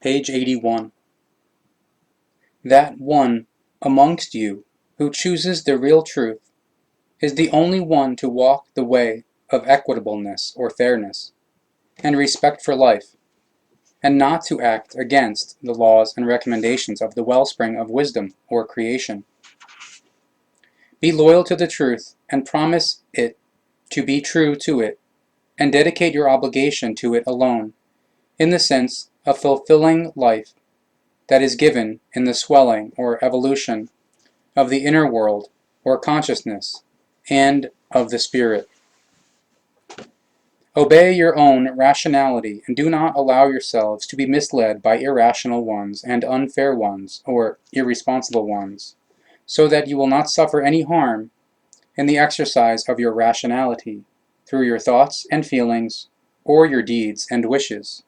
Page 81. That one amongst you who chooses the real truth is the only one to walk the way of equitableness or fairness, and respect for life, and not to act against the laws and recommendations of the wellspring of wisdom or creation. Be loyal to the truth and promise it to be true to it, and dedicate your obligation to it alone, in the sense of fulfilling life that is given in the swelling or evolution of the inner world or consciousness and of the spirit. Obey your own rationality and do not allow yourselves to be misled by irrational ones and unfair ones or irresponsible ones, so that you will not suffer any harm in the exercise of your rationality through your thoughts and feelings or your deeds and wishes.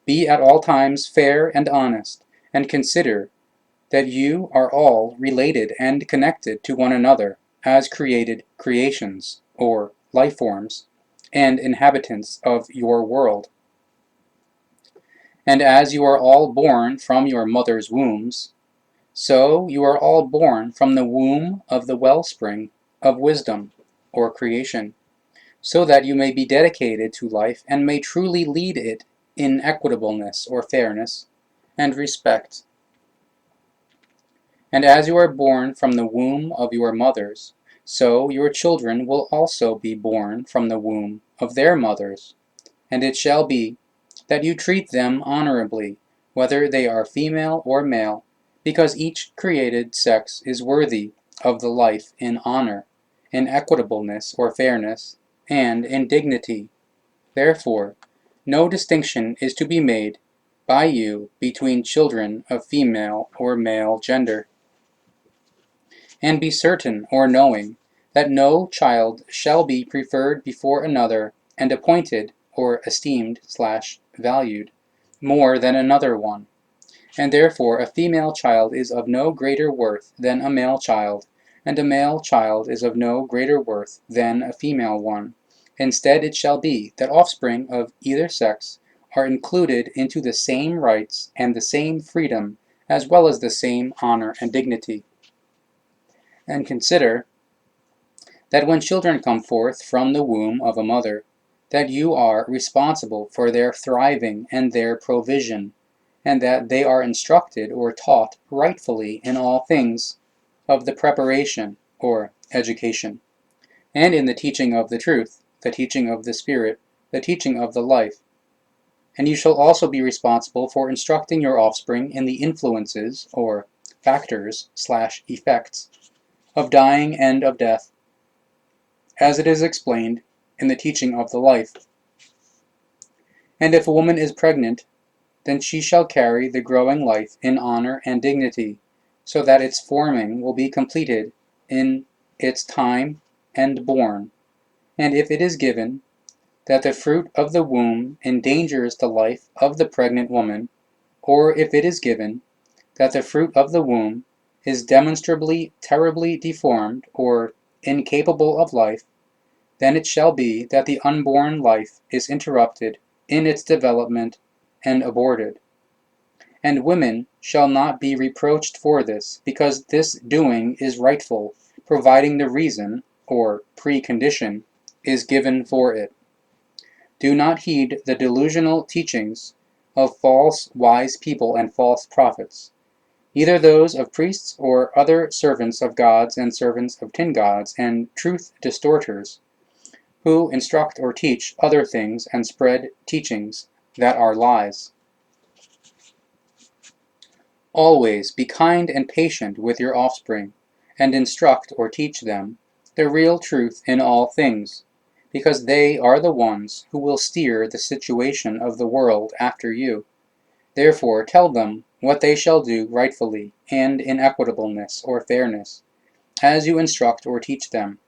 Be at all times fair and honest, and consider that you are all related and connected to one another as created creations, or life forms, and inhabitants of your world. And as you are all born from your mother's wombs, so you are all born from the womb of the wellspring of wisdom, or creation, so that you may be dedicated to life and may truly lead it in equitableness or fairness and respect. And as you are born from the womb of your mothers, so your children will also be born from the womb of their mothers. And it shall be that you treat them honorably, whether they are female or male, because each created sex is worthy of the life in honor, in equitableness or fairness, and in dignity. Therefore, no distinction is to be made by you between children of female or male gender. And be certain or knowing that no child shall be preferred before another and appointed or esteemed/valued more than another one. And therefore a female child is of no greater worth than a male child, and a male child is of no greater worth than a female one. Instead it shall be that offspring of either sex are included into the same rights and the same freedom, as well as the same honor and dignity. And consider that when children come forth from the womb of a mother, that you are responsible for their thriving and their provision, and that they are instructed or taught rightfully in all things of the preparation or education, and in the teaching of the truth, the teaching of the Spirit, the teaching of the life. And you shall also be responsible for instructing your offspring in the influences or factors/effects of dying and of death, as it is explained in the teaching of the life. And if a woman is pregnant, then she shall carry the growing life in honor and dignity, so that its forming will be completed in its time and born. And if it is given that the fruit of the womb endangers the life of the pregnant woman, or if it is given that the fruit of the womb is demonstrably terribly deformed or incapable of life, then it shall be that the unborn life is interrupted in its development and aborted. And women shall not be reproached for this, because this doing is rightful, providing the reason, or precondition, is given for it. Do not heed the delusional teachings of false wise people and false prophets, either those of priests or other servants of gods and servants of tin gods and truth distorters, who instruct or teach other things and spread teachings that are lies. Always be kind and patient with your offspring, and instruct or teach them the real truth in all things, because they are the ones who will steer the situation of the world after you. Therefore tell them what they shall do rightfully and in equitableness or fairness, as you instruct or teach them.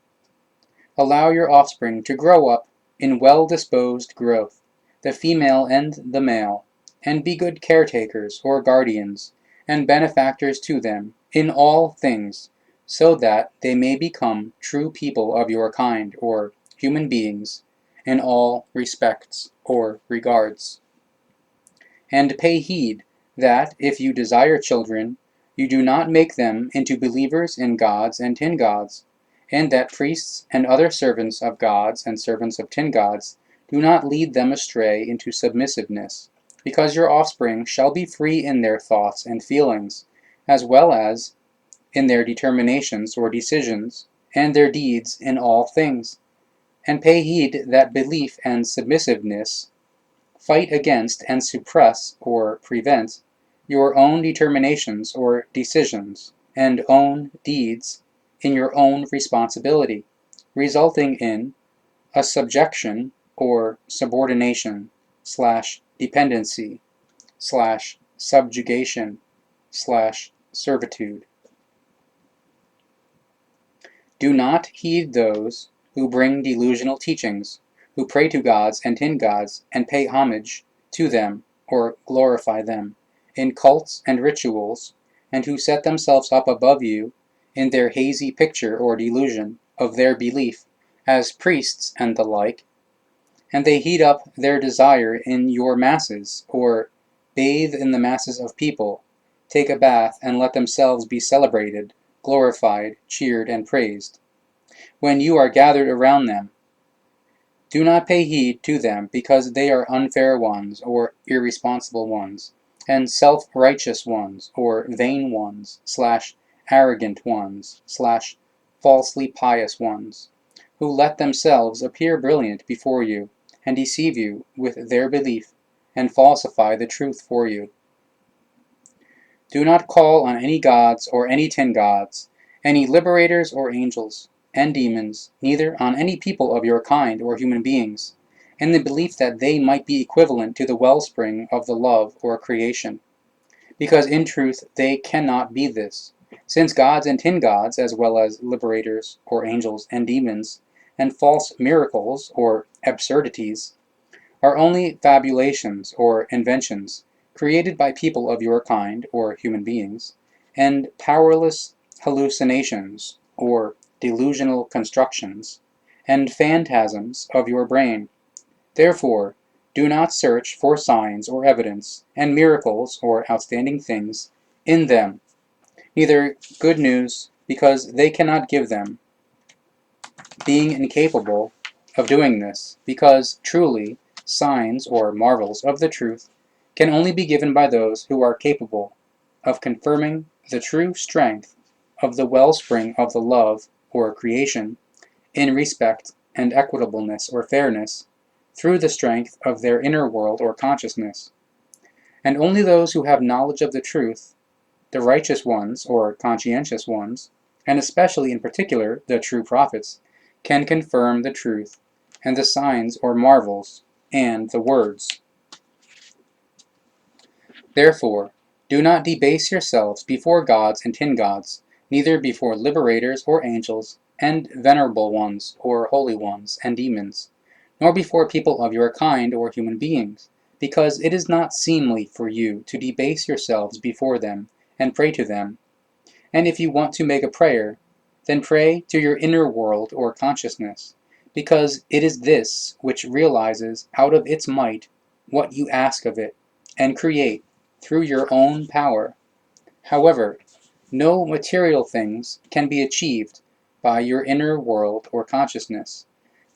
Allow your offspring to grow up in well-disposed growth, the female and the male, and be good caretakers or guardians and benefactors to them in all things, so that they may become true people of your kind, or human beings, in all respects or regards. And pay heed that, if you desire children, you do not make them into believers in gods and tin gods, and that priests and other servants of gods and servants of tin gods do not lead them astray into submissiveness, because your offspring shall be free in their thoughts and feelings, as well as in their determinations or decisions, and their deeds in all things. And pay heed that belief and submissiveness fight against and suppress or prevent your own determinations or decisions and own deeds in your own responsibility, resulting in a subjection or subordination / dependency / subjugation / servitude. Do not heed those who bring delusional teachings, who pray to gods and tin gods and pay homage to them or glorify them in cults and rituals, and who set themselves up above you in their hazy picture or delusion of their belief as priests and the like, and they heat up their desire in your masses, or bathe in the masses of people, take a bath and let themselves be celebrated, glorified, cheered, and praised. When you are gathered around them, do not pay heed to them, because they are unfair ones, or irresponsible ones, and self-righteous ones, or vain ones, / arrogant ones, / falsely pious ones, who let themselves appear brilliant before you, and deceive you with their belief, and falsify the truth for you. Do not call on any gods or any tin gods, any liberators or angels and demons, neither on any people of your kind or human beings, in the belief that they might be equivalent to the wellspring of the love or creation, because in truth they cannot be this, since gods and tin gods, as well as liberators or angels and demons, and false miracles or absurdities, are only fabulations or inventions created by people of your kind or human beings, and powerless hallucinations or delusional constructions, and phantasms of your brain. Therefore, do not search for signs or evidence, and miracles or outstanding things in them, neither good news, because they cannot give them, being incapable of doing this, because truly signs or marvels of the truth can only be given by those who are capable of confirming the true strength of the wellspring of the love or creation in respect and equitableness or fairness through the strength of their inner world or consciousness. And only those who have knowledge of the truth, the righteous ones or conscientious ones, and especially in particular the true prophets, can confirm the truth and the signs or marvels and the words. Therefore, do not debase yourselves before gods and tin gods, neither before liberators or angels, and venerable ones or holy ones and demons, nor before people of your kind or human beings, because it is not seemly for you to debase yourselves before them and pray to them. And if you want to make a prayer, then pray to your inner world or consciousness, because it is this which realizes out of its might what you ask of it, and create through your own power. However, no material things can be achieved by your inner world or consciousness,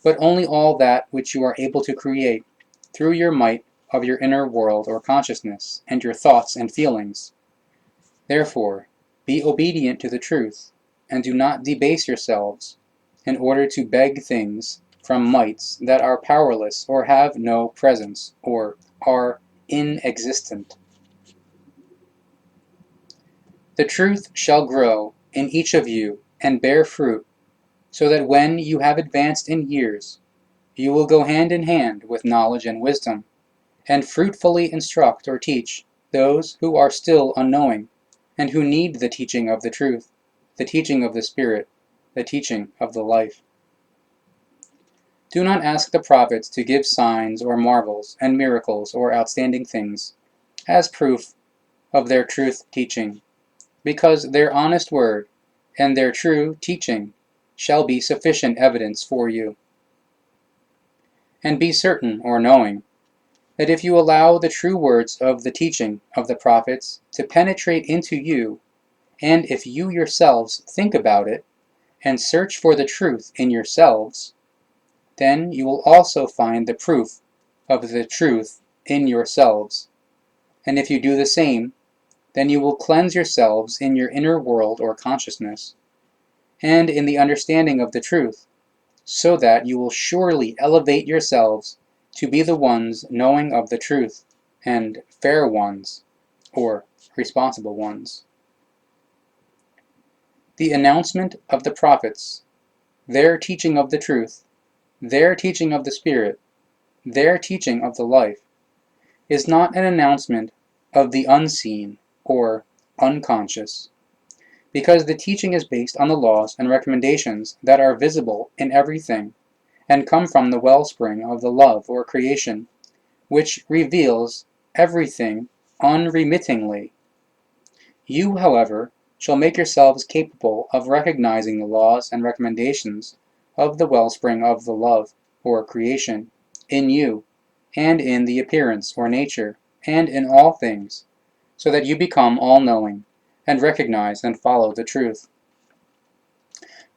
but only all that which you are able to create through your might of your inner world or consciousness, and your thoughts and feelings. Therefore, be obedient to the truth, and do not debase yourselves in order to beg things from mights that are powerless or have no presence or are inexistent. The truth shall grow in each of you and bear fruit, so that when you have advanced in years, you will go hand in hand with knowledge and wisdom, and fruitfully instruct or teach those who are still unknowing, and who need the teaching of the truth, the teaching of the Spirit, the teaching of the life. Do not ask the prophets to give signs or marvels and miracles or outstanding things as proof of their truth teaching, because their honest word and their true teaching shall be sufficient evidence for you. And be certain or knowing that if you allow the true words of the teaching of the prophets to penetrate into you, and if you yourselves think about it, and search for the truth in yourselves, then you will also find the proof of the truth in yourselves. And if you do the same, then you will cleanse yourselves in your inner world or consciousness, and in the understanding of the truth, so that you will surely elevate yourselves to be the ones knowing of the truth, and fair ones, or responsible ones. The announcement of the prophets, their teaching of the truth, their teaching of the Spirit, their teaching of the life, is not an announcement of the unseen or unconscious, because the teaching is based on the laws and recommendations that are visible in everything, and come from the wellspring of the love or creation, which reveals everything unremittingly. You, however, shall make yourselves capable of recognizing the laws and recommendations of the wellspring of the love, or creation, in you, and in the appearance, or nature, and in all things, so that you become all-knowing, and recognize and follow the truth.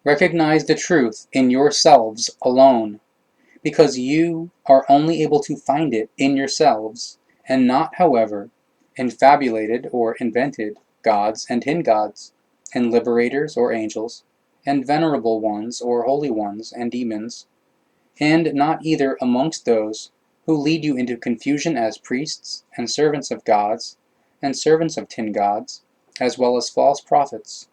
Recognize the truth in yourselves alone, because you are only able to find it in yourselves, and not, however, in fabulated or invented gods and tin gods, and liberators or angels, and venerable ones or holy ones and demons, and not either amongst those who lead you into confusion as priests and servants of gods, and servants of tin gods, as well as false prophets.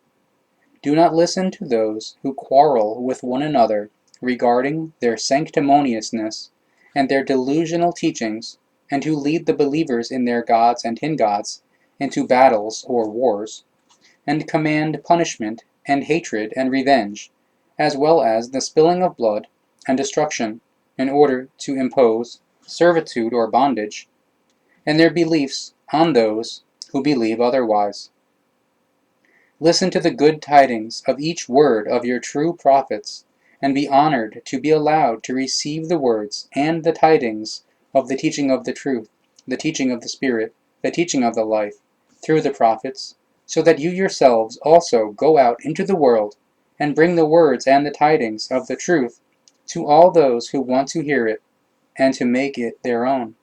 Do not listen to those who quarrel with one another regarding their sanctimoniousness and their delusional teachings, and who lead the believers in their gods and tin gods into battles or wars, and command punishment and hatred and revenge, as well as the spilling of blood and destruction, in order to impose servitude or bondage, and their beliefs on those who believe otherwise. Listen to the good tidings of each word of your true prophets, and be honored to be allowed to receive the words and the tidings of the teaching of the truth, the teaching of the Spirit, the teaching of the life, through the prophets, so that you yourselves also go out into the world and bring the words and the tidings of the truth to all those who want to hear it and to make it their own.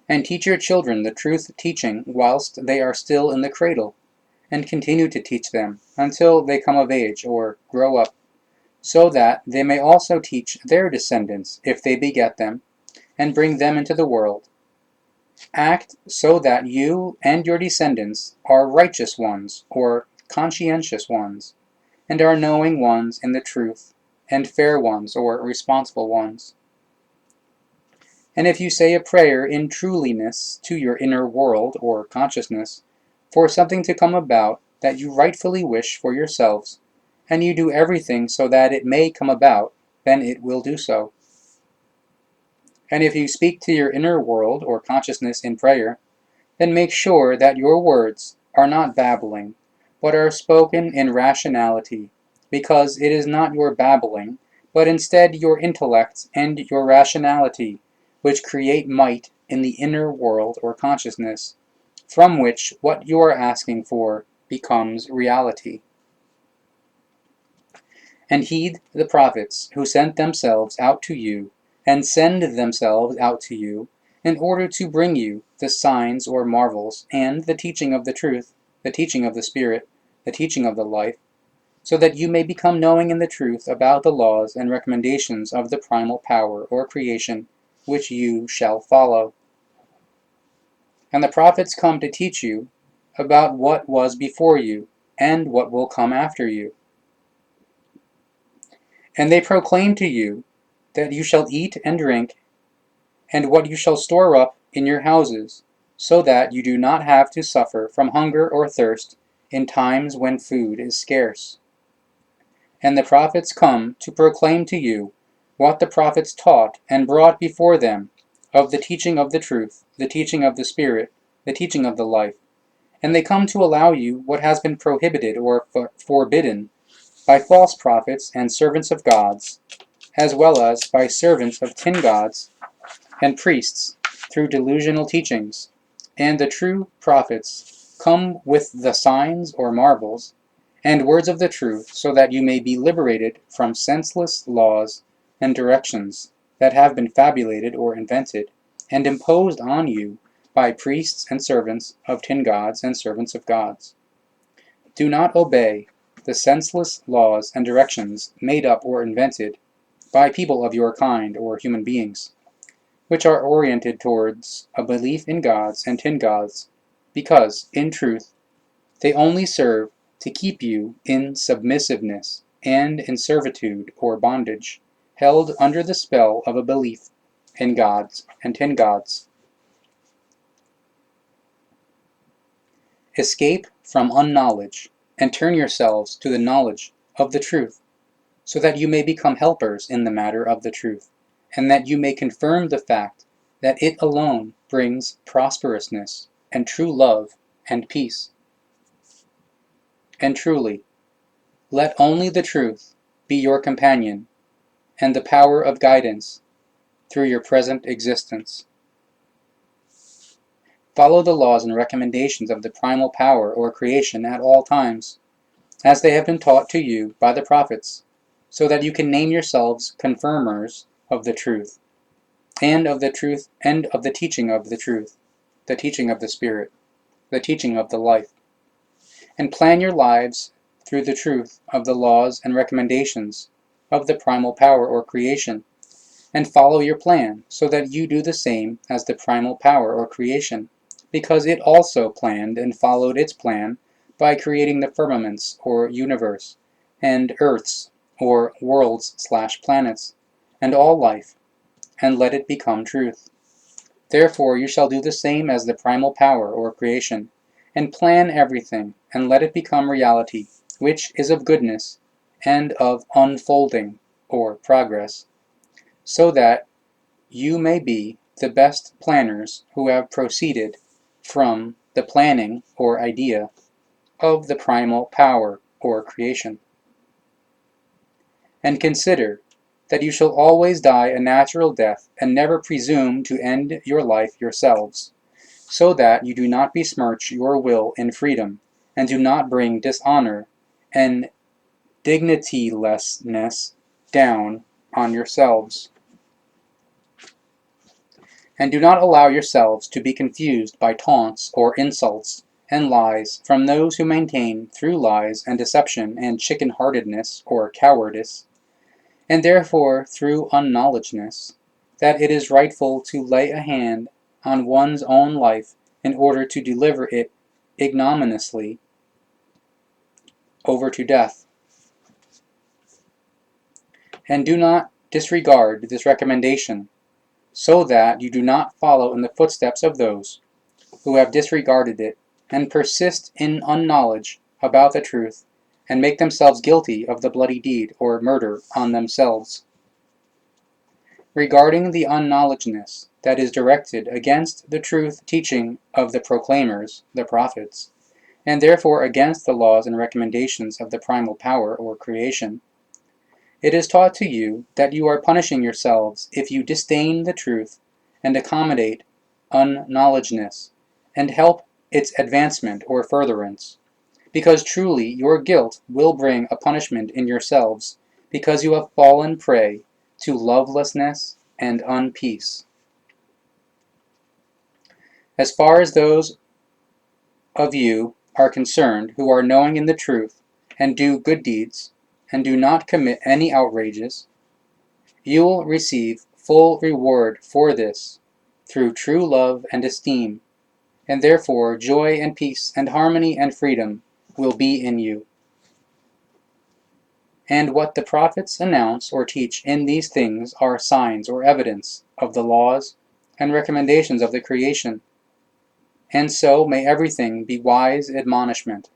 And teach your children the truth teaching whilst they are still in the cradle, and continue to teach them until they come of age or grow up, so that they may also teach their descendants if they beget them, and bring them into the world. Act so that you and your descendants are righteous ones, or conscientious ones, and are knowing ones in the truth, and fair ones, or responsible ones. And if you say a prayer in truliness to your inner world, or consciousness, for something to come about that you rightfully wish for yourselves, and you do everything so that it may come about, then it will do so. And if you speak to your inner world or consciousness in prayer, then make sure that your words are not babbling, but are spoken in rationality, because it is not your babbling, but instead your intellect and your rationality, which create might in the inner world or consciousness, from which what you are asking for becomes reality. And heed the prophets who sent themselves out to you, and send themselves out to you, in order to bring you the signs or marvels, and the teaching of the truth, the teaching of the Spirit, the teaching of the life, so that you may become knowing in the truth about the laws and recommendations of the primal power or creation, which you shall follow. And the prophets come to teach you about what was before you, and what will come after you. And they proclaim to you that you shall eat and drink, and what you shall store up in your houses, so that you do not have to suffer from hunger or thirst in times when food is scarce. And the prophets come to proclaim to you what the prophets taught and brought before them of the teaching of the truth, the teaching of the Spirit, the teaching of the life. And they come to allow you what has been prohibited or forbidden by false prophets and servants of gods, as well as by servants of tin gods and priests through delusional teachings, and the true prophets come with the signs or marvels and words of the truth, so that you may be liberated from senseless laws and directions that have been fabulated or invented and imposed on you by priests and servants of tin gods and servants of gods. Do not obey the senseless laws and directions made up or invented by people of your kind or human beings, which are oriented towards a belief in gods and tin gods, because, in truth, they only serve to keep you in submissiveness and in servitude or bondage, held under the spell of a belief in gods and tin gods. Escape from unknowledge and turn yourselves to the knowledge of the truth, so that you may become helpers in the matter of the truth, and that you may confirm the fact that it alone brings prosperousness and true love and peace. And truly, let only the truth be your companion and the power of guidance through your present existence. Follow the laws and recommendations of the primal power or creation at all times, as they have been taught to you by the prophets, so that you can name yourselves confirmers of the truth, and of the truth, and of the teaching of the truth, the teaching of the Spirit, the teaching of the life, and plan your lives through the truth of the laws and recommendations of the primal power or creation, and follow your plan, so that you do the same as the primal power or creation, because it also planned and followed its plan by creating the firmaments or universe, and earths or worlds/planets, and all life, and let it become truth. Therefore you shall do the same as the primal power or creation, and plan everything, and let it become reality, which is of goodness, and of unfolding, or progress, so that you may be the best planners who have proceeded from the planning or idea of the primal power or creation. And consider that you shall always die a natural death, and never presume to end your life yourselves, so that you do not besmirch your will in freedom, and do not bring dishonor and dignitylessness down on yourselves. And do not allow yourselves to be confused by taunts or insults and lies from those who maintain through lies and deception and chicken-heartedness or cowardice, and therefore through unknowledgeness, that it is rightful to lay a hand on one's own life in order to deliver it ignominiously over to death. And do not disregard this recommendation, so that you do not follow in the footsteps of those who have disregarded it, and persist in unknowledge about the truth, and make themselves guilty of the bloody deed or murder on themselves. Regarding the unknowledgeness that is directed against the truth teaching of the proclaimers, the prophets, and therefore against the laws and recommendations of the primal power or creation, it is taught to you that you are punishing yourselves if you disdain the truth and accommodate unknowledgeness, and help its advancement or furtherance, because truly your guilt will bring a punishment in yourselves, because you have fallen prey to lovelessness and unpeace. As far as those of you are concerned who are knowing in the truth, and do good deeds, and do not commit any outrages, you will receive full reward for this through true love and esteem, and therefore joy and peace and harmony and freedom will be in you. And what the prophets announce or teach in these things are signs or evidence of the laws and recommendations of the creation, and so may everything be wise admonishment.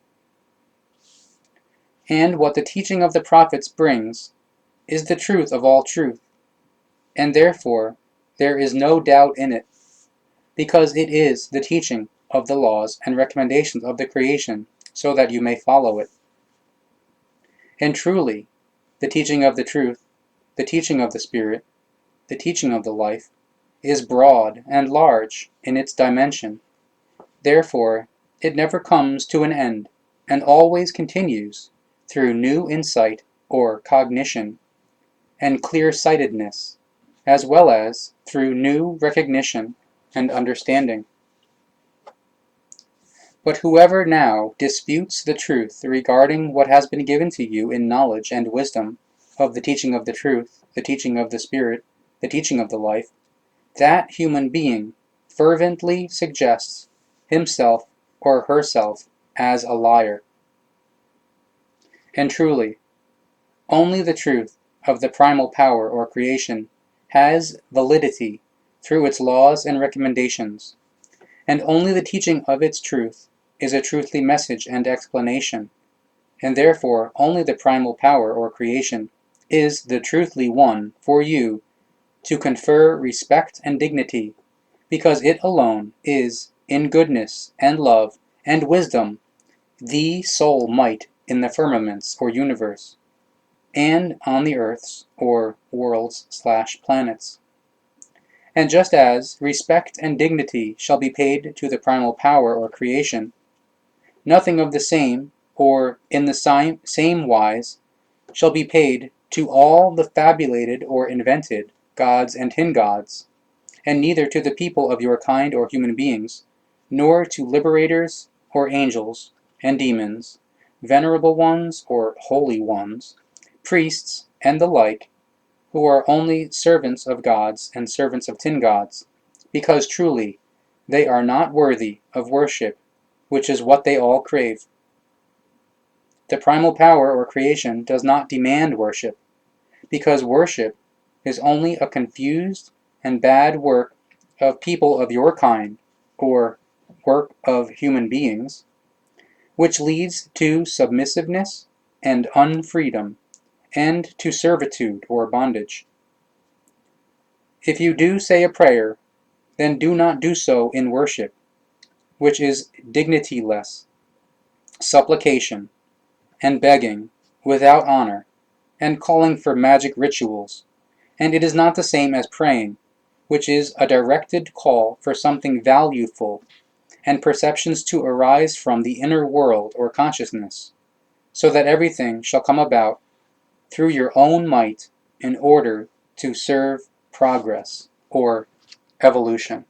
And what the teaching of the prophets brings is the truth of all truth, and therefore there is no doubt in it, because it is the teaching of the laws and recommendations of the creation, so that you may follow it. And truly, the teaching of the truth, the teaching of the Spirit, the teaching of the life, is broad and large in its dimension. Therefore, it never comes to an end, and always continues through new insight or cognition, and clear-sightedness, as well as through new recognition and understanding. But whoever now disputes the truth regarding what has been given to you in knowledge and wisdom of the teaching of the truth, the teaching of the Spirit, the teaching of the life, that human being fervently suggests himself or herself as a liar. And truly, only the truth of the primal power or creation has validity through its laws and recommendations, and only the teaching of its truth is a truthly message and explanation, and therefore only the primal power or creation is the truthly one for you to confer respect and dignity, because it alone is, in goodness and love and wisdom, the sole might in the firmaments or universe, and on the earths or worlds/planets. And just as respect and dignity shall be paid to the primal power or creation, nothing of the same or in the same wise shall be paid to all the fabulated or invented gods and tin-gods, and neither to the people of your kind or human beings, nor to liberators or angels and demons, venerable ones or holy ones, priests and the like, who are only servants of gods and servants of tin-gods, because truly they are not worthy of worship, which is what they all crave. The primal power or creation does not demand worship, because worship is only a confused and bad work of people of your kind, or work of human beings, which leads to submissiveness and unfreedom, and to servitude or bondage. If you do say a prayer, then do not do so in worship, which is dignityless, supplication, and begging without honor, and calling for magic rituals, and it is not the same as praying, which is a directed call for something valueful and perceptions to arise from the inner world or consciousness, so that everything shall come about through your own might in order to serve progress or evolution.